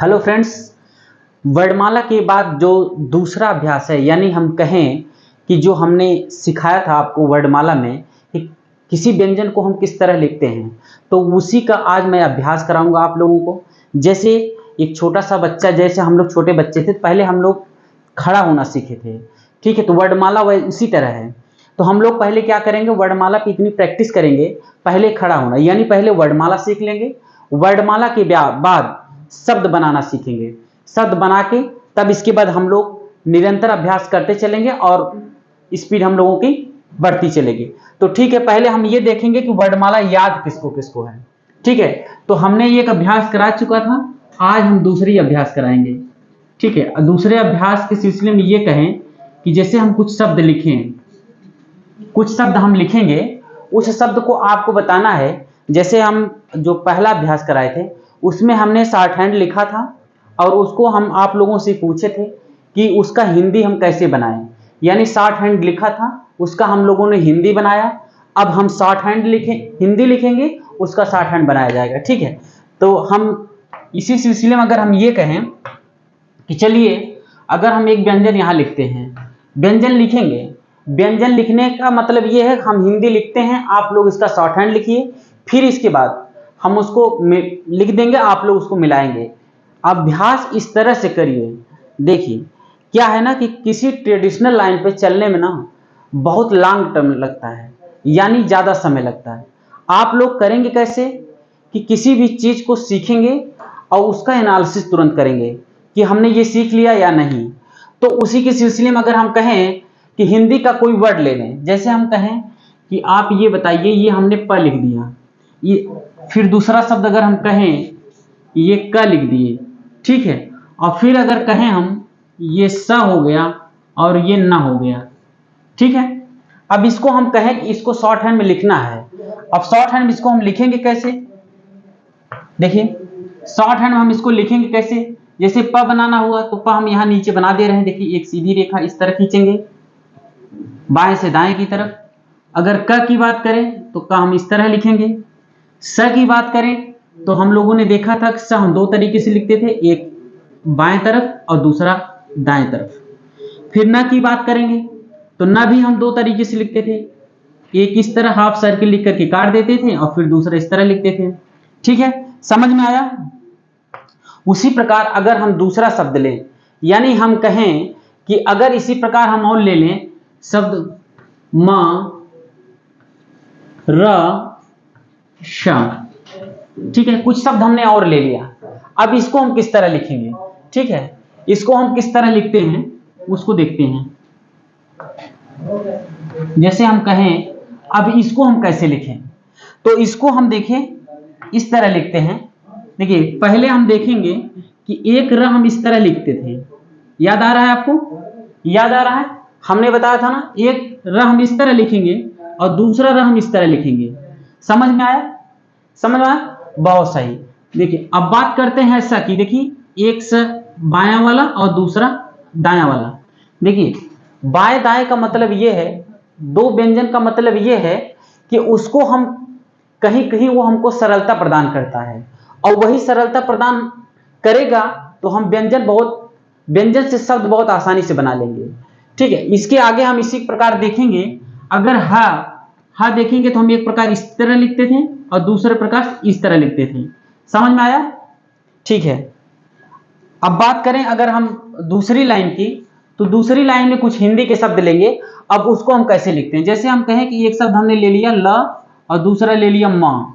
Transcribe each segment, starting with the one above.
Hello friends, वर्णमाला के बाद जो दूसरा अभ्यास है, यानी हम कहें कि जो हमने सिखाया था आपको वर्णमाला में कि किसी व्यंजन को हम किस तरह लिखते हैं, तो उसी का आज मैं अभ्यास कराऊंगा आप लोगों को। जैसे एक छोटा सा बच्चा, जैसे हम लोग छोटे बच्चे थे, पहले हम लोग खड़ा होना सीखे थे, ठीक है। तो वर्णमाला वह उसी तरह है। तो हम लोग पहले क्या करेंगे, वर्णमाला की इतनी प्रैक्टिस करेंगे। पहले खड़ा होना, यानी पहले वर्णमाला सीख लेंगे। वर्णमाला के बाद शब्द बनाना सीखेंगे। शब्द बना के तब इसके बाद हम लोग निरंतर अभ्यास करते चलेंगे और स्पीड हम लोगों की बढ़ती चलेगी। तो ठीक है, पहले हम ये देखेंगे कि वर्णमाला याद किसको किसको है। ठीक है, तो हमने एक अभ्यास करा चुका था, आज हम दूसरी अभ्यास कराएंगे। ठीक है, दूसरे अभ्यास के सिलसिले में ये कहें कि जैसे हम कुछ शब्द लिखें, कुछ शब्द हम लिखेंगे, उस शब्द को आपको बताना है। जैसे हम जो पहला अभ्यास कराए थे उसमें हमने शॉर्ट हैंड लिखा था और उसको हम आप लोगों से पूछे थे कि उसका हिंदी हम कैसे बनाएं। यानी शॉर्ट हैंड लिखा था, उसका हम लोगों ने हिंदी बनाया। अब हम शॉर्ट हैंड हिंदी लिखेंगे, उसका शॉर्ट हैंड बनाया जाएगा। ठीक है, तो हम इसी सिलसिले में अगर हम ये कहें कि चलिए अगर हम एक व्यंजन यहाँ लिखते हैं, व्यंजन लिखेंगे। व्यंजन लिखने का मतलब ये है हम हिंदी लिखते हैं, आप लोग इसका शॉर्ट हैंड लिखिए, फिर इसके बाद हम उसको लिख देंगे, आप लोग उसको मिलाएंगे। अभ्यास इस तरह से करिए। देखिए क्या है ना कि किसी ट्रेडिशनल लाइन पे चलने में ना बहुत लॉन्ग टर्म लगता है, यानी ज़्यादा समय लगता है। आप लोग करेंगे कैसे कि किसी भी चीज़ को सीखेंगे और उसका एनालिसिस तुरंत करेंगे कि हमने ये सीख लिया या नहीं। तो उसी के सिलसिले में अगर हम कहें कि हिंदी का कोई वर्ड ले लें, जैसे हम कहें कि आप ये बताइए, ये हमने प लिख दिया, ये फिर दूसरा शब्द अगर हम कहें ये क लिख दिए, ठीक है, और फिर अगर कहें हम ये स हो गया और ये न हो गया, ठीक है। अब इसको हम कहें कि इसको शॉर्ट हैंड में लिखना है। अब शॉर्ट हैंड में इसको हम लिखेंगे कैसे, देखिए शॉर्ट हैंड में हम इसको लिखेंगे कैसे। जैसे प बनाना हुआ तो प हम यहाँ नीचे बना दे रहे हैं, देखिए एक सीधी रेखा इस तरह खींचेंगे बाएं से दाएं की तरफ। अगर क की बात करें तो क हम इस तरह लिखेंगे। स की बात करें तो हम लोगों ने देखा था कि स हम दो तरीके से लिखते थे, एक बाएं तरफ और दूसरा दाएं तरफ। फिर न की बात करेंगे तो न भी हम दो तरीके से लिखते थे, एक इस तरह हाफ सर्किल लिख करके काट देते थे और फिर दूसरा इस तरह लिखते थे। ठीक है, समझ में आया। उसी प्रकार अगर हम दूसरा शब्द लें, यानी हम कहें कि अगर इसी प्रकार हम और ले लें शब्द म र श, ठीक है, कुछ शब्द हमने और ले लिया। अब इसको हम किस तरह लिखेंगे, ठीक है, इसको हम किस तरह लिखते हैं उसको देखते हैं। जैसे हम कहें अब इसको हम कैसे लिखें, तो इसको हम देखें इस तरह लिखते हैं। देखिए पहले हम देखेंगे कि एक र हम इस तरह लिखते थे, याद आ रहा है आपको, याद आ रहा है, हमने बताया था ना, एक र हम इस तरह लिखेंगे और दूसरा र हम इस तरह लिखेंगे। समझ में आया, समझ में आया, बहुत सही। देखिए अब बात करते हैं स की। देखिए एक स बायां वाला और दूसरा दायां वाला। देखिए बाएं दाएं का मतलब ये है, दो व्यंजन का मतलब ये है कि उसको हम कहीं कहीं वो हमको सरलता प्रदान करता है, और वही सरलता प्रदान करेगा तो हम व्यंजन से शब्द बहुत आसानी से बना लेंगे। ठीक है, इसके आगे हम इसी प्रकार देखेंगे। अगर हा देखेंगे तो हम एक प्रकार इस तरह लिखते थे और दूसरे प्रकार इस तरह लिखते थे। समझ में आया, ठीक है। अब बात करें अगर हम दूसरी लाइन की, तो दूसरी लाइन में कुछ हिंदी के शब्द लेंगे। अब उसको हम कैसे लिखते हैं, जैसे हम कहें कि एक शब्द हमने ले लिया ल और दूसरा ले लिया म,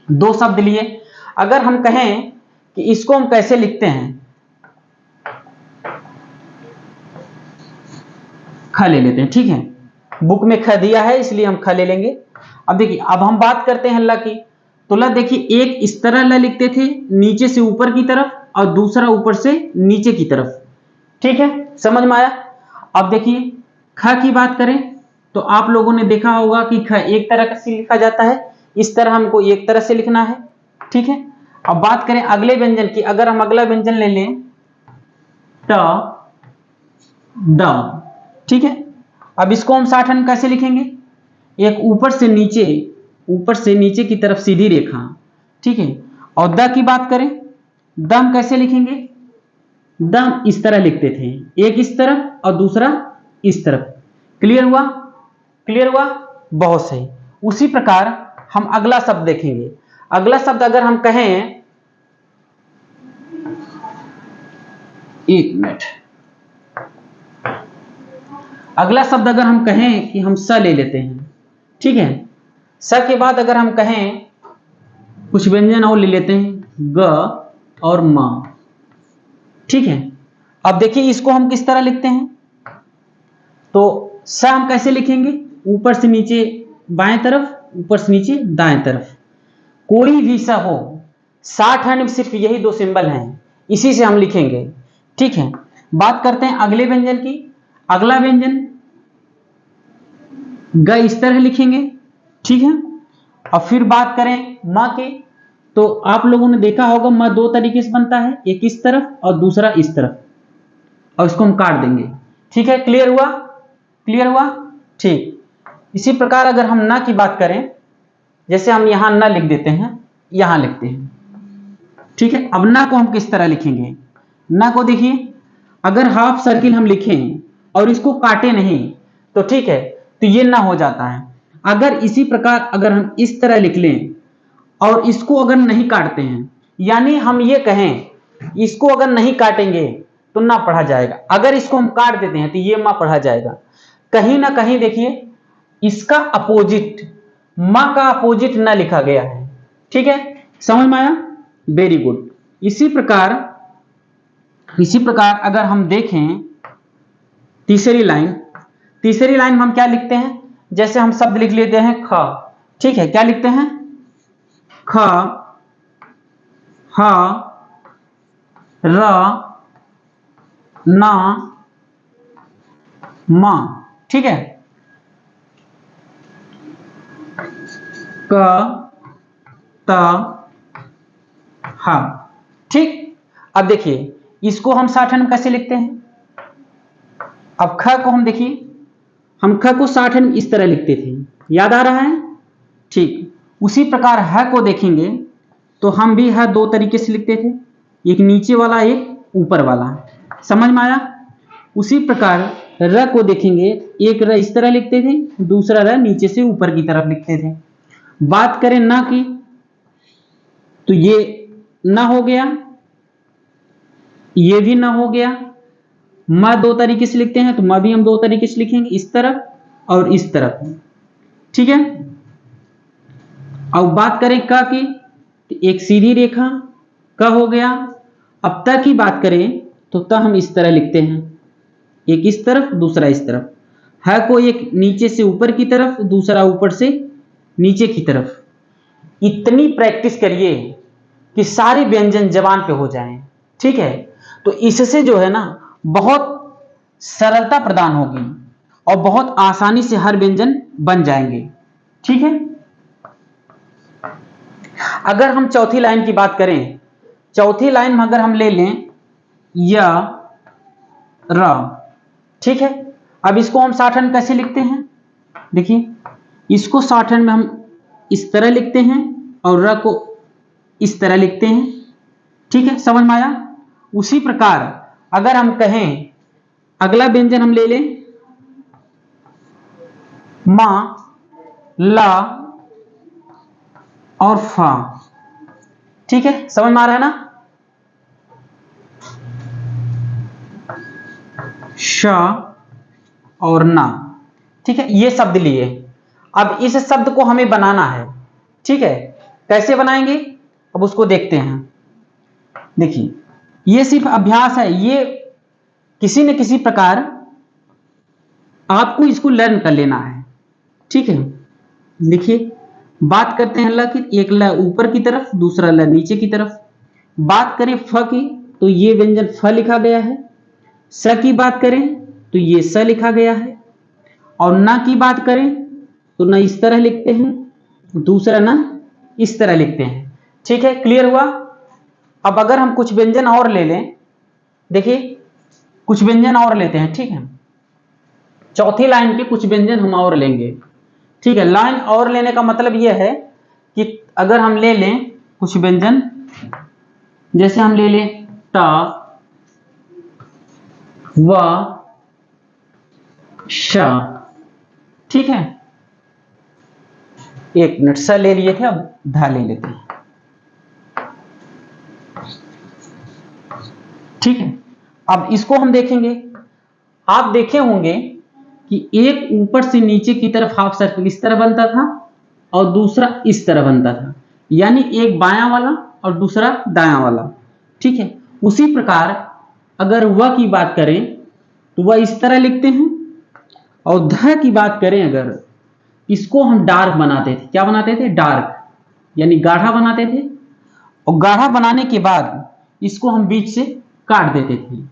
दो शब्द लिए। अगर हम कहें कि इसको हम कैसे लिखते हैं, ख ले लेते हैं, ठीक है, बुक में ख दिया है इसलिए हम ख ले लेंगे। अब देखिए अब हम बात करते हैं ल की, तो ल देखिए एक इस तरह ल लिखते थे नीचे से ऊपर की तरफ और दूसरा ऊपर से नीचे की तरफ। ठीक है, समझ में आया। अब देखिए ख की बात करें तो आप लोगों ने देखा होगा कि ख एक तरह से लिखा जाता है, इस तरह हमको एक तरह से लिखना है। ठीक है, अब बात करें अगले व्यंजन की। अगर हम अगला व्यंजन ले लें ट ड, ठीक है, अब इसको हम शॉर्ट हैंड कैसे लिखेंगे, एक ऊपर से नीचे की तरफ सीधी रेखा, ठीक है। और द की बात करें दम कैसे लिखेंगे? दम इस तरह लिखते थे, एक इस तरफ और दूसरा इस तरफ। क्लियर हुआ? क्लियर हुआ? बहुत सही। उसी प्रकार हम अगला शब्द देखेंगे। अगला शब्द अगर हम कहें, एक मिनट, अगला शब्द अगर हम कहें कि हम स ले लेते हैं, ठीक है। स के बाद अगर हम कहें कुछ व्यंजन और ले लेते हैं, ग और म, ठीक है। अब देखिए इसको हम किस तरह लिखते हैं। तो स हम कैसे लिखेंगे? ऊपर से नीचे बाएं तरफ, ऊपर से नीचे दाएं तरफ। कोई भी स हो, 60 हैंड में सिर्फ यही दो सिंबल हैं, इसी से हम लिखेंगे, ठीक है। बात करते हैं अगले व्यंजन की। अगला व्यंजन ग इस तरह लिखेंगे, ठीक है। और फिर बात करें म के, तो आप लोगों ने देखा होगा म दो तरीके से बनता है, एक इस तरफ और दूसरा इस तरफ, और इसको हम काट देंगे, ठीक है। क्लियर हुआ? क्लियर हुआ? ठीक। इसी प्रकार अगर हम न की बात करें, जैसे हम यहां न लिख देते हैं, यहां लिखते हैं, ठीक है। अब न को हम किस तरह लिखेंगे? न को देखिए, अगर हाफ सर्किल हम लिखें और इसको काटे नहीं तो ठीक है, तो ये न हो जाता है। अगर इसी प्रकार अगर हम इस तरह लिख लें और इसको अगर नहीं काटते हैं, यानी हम ये कहें इसको अगर नहीं काटेंगे तो ना पढ़ा जाएगा, अगर इसको हम काट देते हैं तो ये मां पढ़ा जाएगा। कहीं ना कहीं देखिए इसका अपोजिट, मां का अपोजिट ना लिखा गया है, ठीक है। समझ में आया? Very good. इसी प्रकार अगर हम देखें तीसरी लाइन में हम क्या लिखते हैं? जैसे हम शब्द लिख लेते हैं ख, ठीक है। क्या लिखते हैं? ख, ह, र, न, म, ठीक है। क, त, ह, ठीक। अब देखिए इसको हम 60 में कैसे लिखते हैं? अब ख को हम देखिए, हम ख को 60 में इस तरह लिखते थे, याद आ रहा है? ठीक। उसी प्रकार ह को देखेंगे तो हम भी ह दो तरीके से लिखते थे, एक नीचे वाला एक ऊपर वाला। समझ में आया? उसी प्रकार र को देखेंगे, एक र इस तरह लिखते थे, दूसरा र नीचे से ऊपर की तरफ लिखते थे। बात करें ना की, तो ये ना हो गया, ये भी ना हो गया। म दो तरीके से लिखते हैं तो म भी हम दो तरीके से लिखेंगे, इस तरफ और इस तरफ, ठीक है। अब बात करें क की, तो एक सीधी रेखा क हो गया। अब त की बात करें तो त हम इस तरह लिखते हैं, एक इस तरफ दूसरा इस तरफ। ह को एक नीचे से ऊपर की तरफ, दूसरा ऊपर से नीचे की तरफ। इतनी प्रैक्टिस करिए कि सारे व्यंजन जबान पे हो जाएं, ठीक है। तो इससे जो है ना बहुत सरलता प्रदान होगी और बहुत आसानी से हर व्यंजन बन जाएंगे, ठीक है। अगर हम चौथी लाइन की बात करें, चौथी लाइन में अगर हम ले लें य, र, ठीक है। अब इसको हम 60 में कैसे लिखते हैं? देखिए इसको 60 में हम इस तरह लिखते हैं और र को इस तरह लिखते हैं, ठीक है। समझ में आया? उसी प्रकार अगर हम कहें अगला व्यंजन हम ले लें मा, ला और फा, ठीक है। समझ में आ रहा है ना? श और ना, ठीक है। ये शब्द लिए, अब इस शब्द को हमें बनाना है, ठीक है। कैसे बनाएंगे अब उसको देखते हैं। देखिए ये सिर्फ अभ्यास है, ये किसी न किसी प्रकार आपको इसको लर्न कर लेना है, ठीक है। देखिए बात करते हैं ल की, एक ल ऊपर की तरफ, दूसरा ल नीचे की तरफ। बात करें फ की, तो ये व्यंजन फ लिखा गया है। स की बात करें तो ये स लिखा गया है। और न की बात करें तो न इस तरह लिखते हैं, दूसरा न इस तरह लिखते हैं, ठीक है। क्लियर हुआ? अब अगर हम कुछ व्यंजन और ले लें, देखिए कुछ व्यंजन और लेते हैं, ठीक है। चौथी लाइन के कुछ व्यंजन हम और लेंगे, ठीक है। लाइन और लेने का मतलब यह है कि अगर हम ले लें कुछ व्यंजन जैसे हम ले लें ट व श, ठीक है। एक मिनट, स ले लिए थे, अब धा ले लेते हैं, ठीक है। अब इसको हम देखेंगे। आप देखे होंगे कि एक ऊपर से नीचे की तरफ हाफ सर्किल इस तरह बनता था और दूसरा इस तरह बनता था, यानी एक बायां वाला और दूसरा दायां वाला, ठीक है। उसी प्रकार अगर वह की बात करें तो वह इस तरह लिखते हैं, और ध की बात करें अगर, इसको हम डार्क बनाते थे। क्या बनाते थे? डार्क, यानी गाढ़ा बनाते थे, और गाढ़ा बनाने के बाद इसको हम बीच से काट देते थे,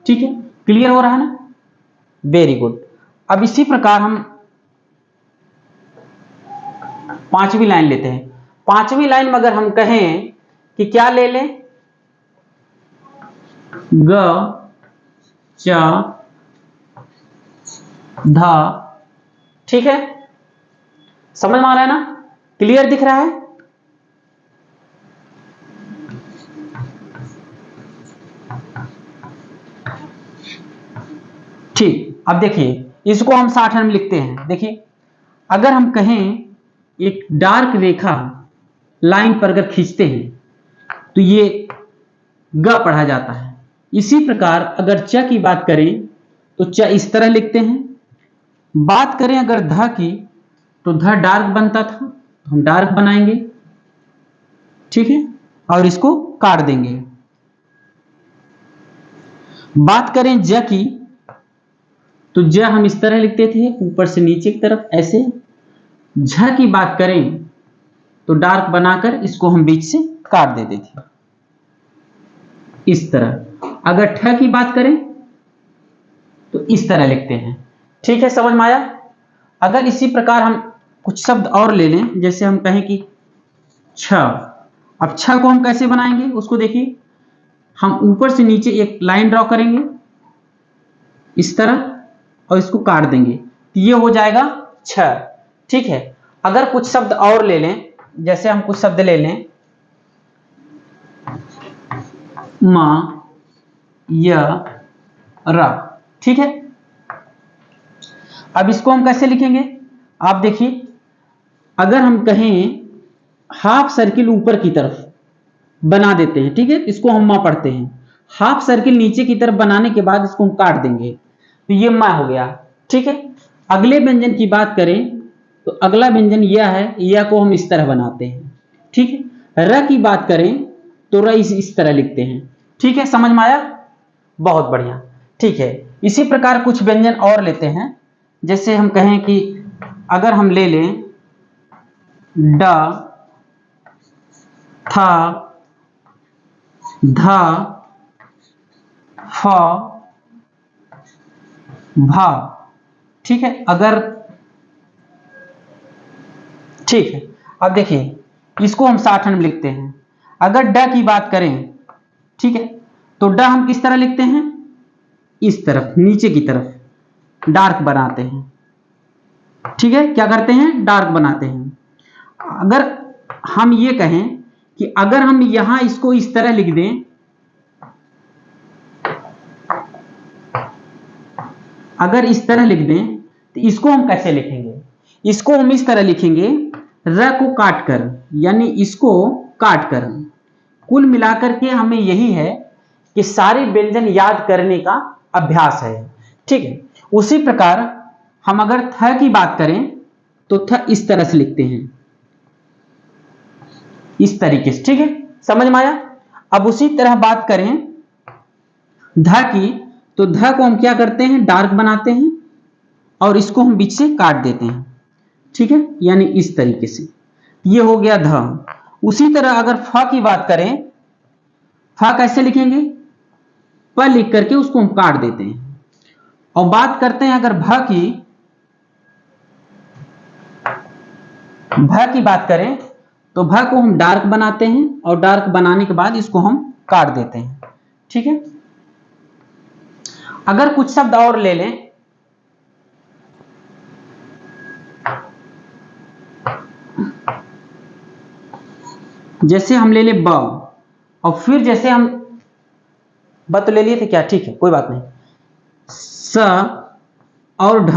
ठीक है। क्लियर हो रहा है ना? Very good. अब इसी प्रकार हम पांचवी लाइन लेते हैं। पांचवी लाइन में अगर हम कहें कि क्या ले लें, ग च ध, ठीक है। समझ में आ रहा है ना? क्लियर दिख रहा है? ठीक। अब देखिए, इसको हम 60 में लिखते हैं। देखिए, अगर हम कहें एक डार्क रेखा लाइन पर अगर खींचते हैं तो ये ग पढ़ा जाता है। इसी प्रकार अगर च की बात करें तो च इस तरह लिखते हैं। बात करें अगर ध की तो ध डार्क बनता था, तो हम डार्क बनाएंगे, ठीक है, और इसको काट देंगे। बात करें ज की तो ज हम इस तरह लिखते थे, ऊपर से नीचे की तरफ ऐसे। झ की बात करें तो डार्क बनाकर इसको हम बीच से काट देते थे, इस तरह। अगर ठ की बात करें तो इस तरह लिखते हैं, ठीक है। समझ में आया? अगर इसी प्रकार हम कुछ शब्द और ले लें, जैसे हम कहें कि छ। अब छ को हम कैसे बनाएंगे उसको देखिए। हम ऊपर से नीचे एक लाइन ड्रॉ करेंगे इस तरह, और इसको काट देंगे, तो ये हो जाएगा छ, ठीक है। अगर कुछ शब्द और ले लें, जैसे हम कुछ शब्द ले लें म य र, ठीक है। अब इसको हम कैसे लिखेंगे आप देखिए। अगर हम कहें हाफ सर्किल ऊपर की तरफ बना देते हैं, ठीक है, इसको हम मां पढ़ते हैं। हाफ सर्किल नीचे की तरफ बनाने के बाद इसको हम काट देंगे, तो ये मां हो गया, ठीक है। अगले व्यंजन की बात करें तो अगला व्यंजन यह है, यह को हम इस तरह बनाते हैं, ठीक है। र की बात करें तो र इस तरह लिखते हैं, ठीक है। समझ में आया? बहुत बढ़िया, ठीक है। इसी प्रकार कुछ व्यंजन और लेते हैं, जैसे हम कहें कि अगर हम ले लें ड थ ध फ भ, ठीक है। अगर, ठीक है। अब देखिए, इसको हम 60 में लिखते हैं। अगर ड की बात करें, ठीक है, तो ड हम किस तरह लिखते हैं? इस तरफ, नीचे की तरफ डार्क बनाते हैं, ठीक है। क्या करते हैं? डार्क बनाते हैं। अगर हम ये कहें कि अगर हम यहां इसको इस तरह लिख दें, अगर इस तरह लिख दें तो इसको हम कैसे लिखेंगे? इसको हम इस तरह लिखेंगे, र को काट कर, यानी इसको काट कर। कुल मिलाकर के हमें यही है कि सारे व्यंजन याद करने का अभ्यास है, ठीक है। उसी प्रकार हम अगर थ की बात करें तो थ इस तरह से लिखते हैं, इस तरीके से, ठीक है। समझ में आया? अब उसी तरह बात करें ध की तो ध को हम क्या करते हैं? डार्क बनाते हैं और इसको हम बीच से काट देते हैं, ठीक है, यानी इस तरीके से। ये हो गया ध। उसी तरह अगर फ की बात करें, फ कैसे लिखेंगे? प लिख करके उसको हम काट देते हैं। और बात करते हैं अगर भ की, भ की बात करें तो भ को हम डार्क बनाते हैं और डार्क बनाने के बाद इसको हम काट देते हैं, ठीक है। अगर कुछ शब्द और ले लें, जैसे हम ले लें ब। और फिर जैसे हम ब तो ले लिए थे क्या, ठीक है कोई बात नहीं, स और ढ,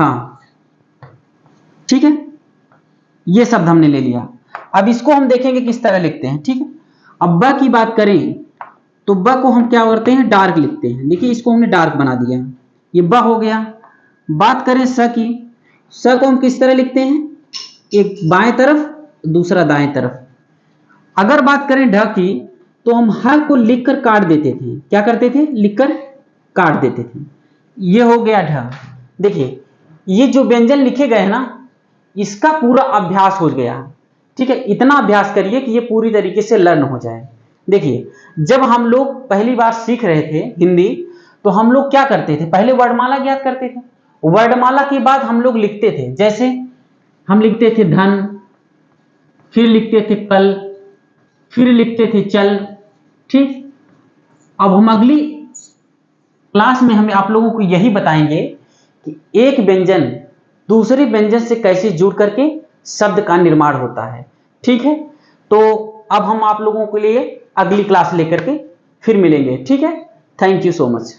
ठीक है, ये शब्द हमने ले लिया। अब इसको हम देखेंगे किस तरह लिखते हैं, ठीक है। अब ब की बात करें तो ब को हम क्या करते हैं, डार्क लिखते हैं। देखिए इसको हमने डार्क बना दिया, ये ब हो गया। बात करें स की, स को हम किस तरह लिखते हैं, एक बाएं तरफ दूसरा दाएं तरफ। अगर बात करें ढ की तो हम ह को लिखकर काट देते थे, क्या करते थे, लिखकर काट देते थे। ये हो गया ढ। देखिए ये जो व्यंजन लिखे गए ना, इसका पूरा अभ्यास हो गया, ठीक है। इतना अभ्यास करिए कि ये पूरी तरीके से लर्न हो जाए। देखिए जब हम लोग पहली बार सीख रहे थे हिंदी, तो हम लोग क्या करते थे, पहले वर्णमाला ज्ञात करते थे, वर्णमाला के बाद हम लोग लिखते थे। जैसे हम लिखते थे धन, फिर लिखते थे कल, फिर लिखते थे चल, ठीक। अब हम अगली क्लास में हम आप लोगों को यही बताएंगे कि एक व्यंजन दूसरे व्यंजन से कैसे जुड़ करके शब्द का निर्माण होता है, ठीक है। तो अब हम आप लोगों के लिए अगली क्लास लेकर के फिर मिलेंगे, ठीक है। Thank you so much.